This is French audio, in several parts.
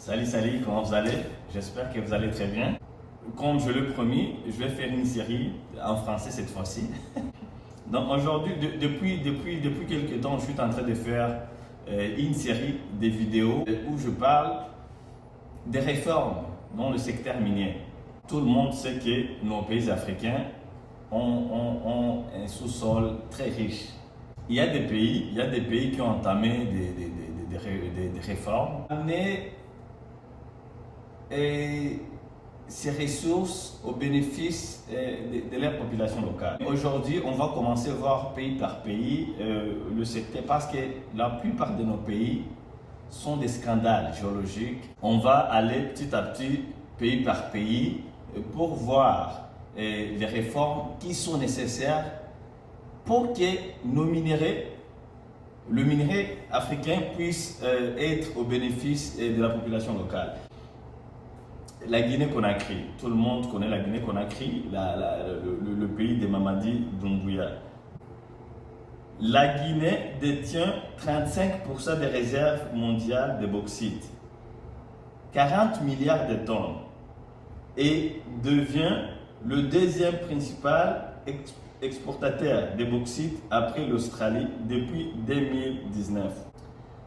Salut, salut, comment vous allez? J'espère que vous allez très bien. Comme je l'ai promis, je vais faire une série en français cette fois-ci. Donc aujourd'hui, depuis quelques temps, je suis en train de faire une série de vidéos où je parle des réformes dans le secteur minier. Tout le monde sait que nos pays africains ont un sous-sol très riche. Il y a des pays qui ont entamé des réformes, amener ces ressources au bénéfice de leur population locale. Aujourd'hui, on va commencer à voir pays par pays le secteur parce que la plupart de nos pays sont des scandales géologiques. On va aller petit à petit, pays par pays, pour voir les réformes qui sont nécessaires pour que nos le minerai africain puisse être au bénéfice de la population locale. La Guinée-Conakry, tout le monde connaît la Guinée-Conakry, le pays de Mamadi Doumbouya. La Guinée détient 35% des réserves mondiales de bauxite, 40 milliards de tonnes, et devient le deuxième principal exportateur de bauxite après l'Australie depuis 2019.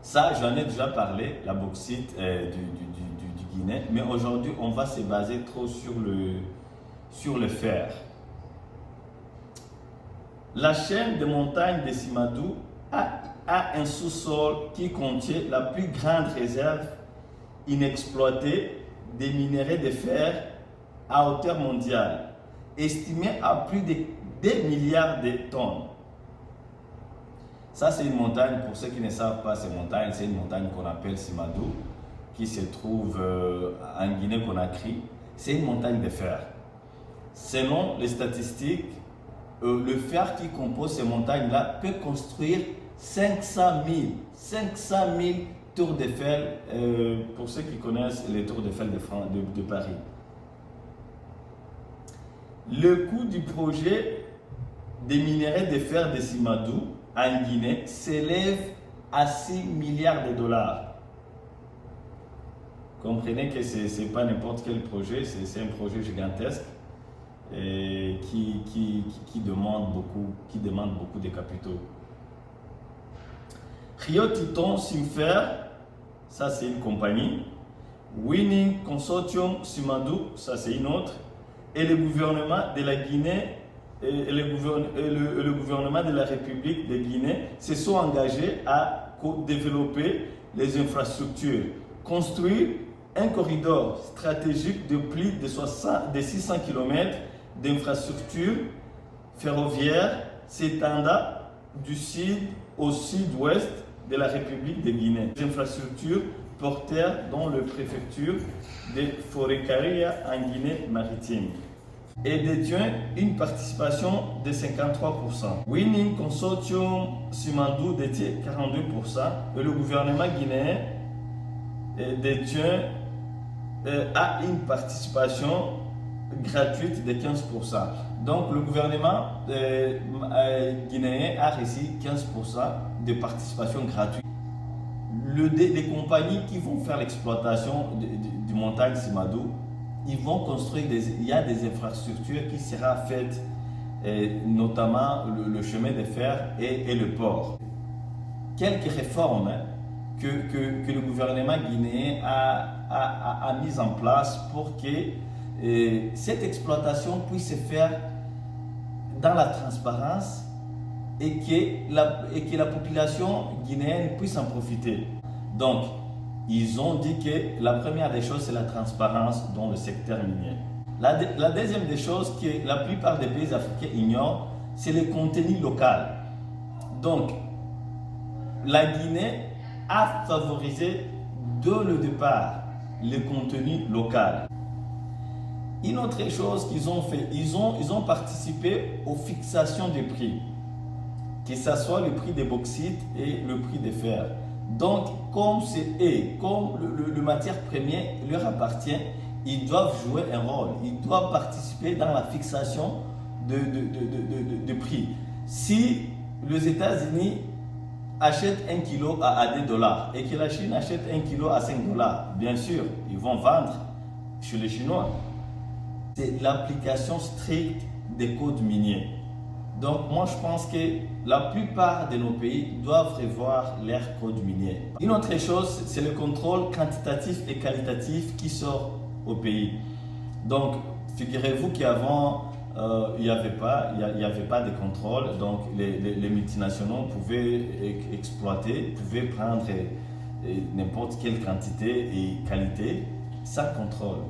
Ça, j'en ai déjà parlé, la bauxite du Guinée, mais aujourd'hui, on va se baser trop sur le fer. La chaîne de montagnes de Simadou a un sous-sol qui contient la plus grande réserve inexploitée des minerais de fer à hauteur mondiale, estimée à plus de 2 milliards de tonnes. Ça, c'est une montagne, pour ceux qui ne savent pas, c'est une montagne qu'on appelle Simadou, qui se trouve en Guinée-Conakry. C'est une montagne de fer. Selon les statistiques, le fer qui compose ces montagnes-là peut construire 500 000 tours d'Eiffel, pour ceux qui connaissent les tours d'Eiffel de Paris. Le coût du projet des minerais de fer de Simadou en Guinée s'élève à 6 milliards de dollars. Comprenez que ce n'est pas n'importe quel projet, c'est un projet gigantesque et qui demande beaucoup de capitaux. Rio Tinto Simfer, ça c'est une compagnie. Winning Consortium Simadou, ça c'est une autre. Et le gouvernement de la Guinée et le gouvernement de la République de Guinée se sont engagés à développer les infrastructures, construire un corridor stratégique de plus de 600 km d'infrastructures ferroviaires s'étendant du sud au sud-ouest de la République de Guinée. Les infrastructures portèrent dans la préfecture de Forêt-Caria en Guinée maritime et détient une participation de 53%. Winning Consortium Simandou détient 42% et le gouvernement guinéen détient a une participation gratuite de 15%. Donc le gouvernement guinéen a reçu 15% de participation gratuite. Les compagnies qui vont faire l'exploitation du montagne Simadou, ils vont construire il y a des infrastructures qui seront faites, notamment le chemin de fer et le port. Quelques réformes que le gouvernement guinéen a mises en place pour que cette exploitation puisse se faire dans la transparence et que la population guinéenne puisse en profiter. Donc, ils ont dit que la première des choses, c'est la transparence dans le secteur minier. La deuxième des choses que la plupart des pays africains ignorent, c'est le contenu local. Donc, la Guinée a favorisé dès le départ le contenu local. Une autre chose qu'ils ont fait, ils ont participé aux fixations des prix, que ce soit le prix des bauxites et le prix des fer. Donc, comme le matière première leur appartient, ils doivent jouer un rôle, ils doivent participer dans la fixation de prix. Si les États-Unis achète 1 kilo à 2 dollars et que la Chine achète 1 kilo à 5 dollars, bien sûr, ils vont vendre chez les Chinois. C'est l'application stricte des codes miniers. Donc moi je pense que la plupart de nos pays doivent revoir leurs codes miniers. Une autre chose, c'est le contrôle quantitatif et qualitatif qui sort au pays. Donc figurez-vous qu'avant il n'y avait pas de contrôle, donc les multinationaux pouvaient exploiter, pouvaient prendre n'importe quelle quantité et qualité sans contrôle.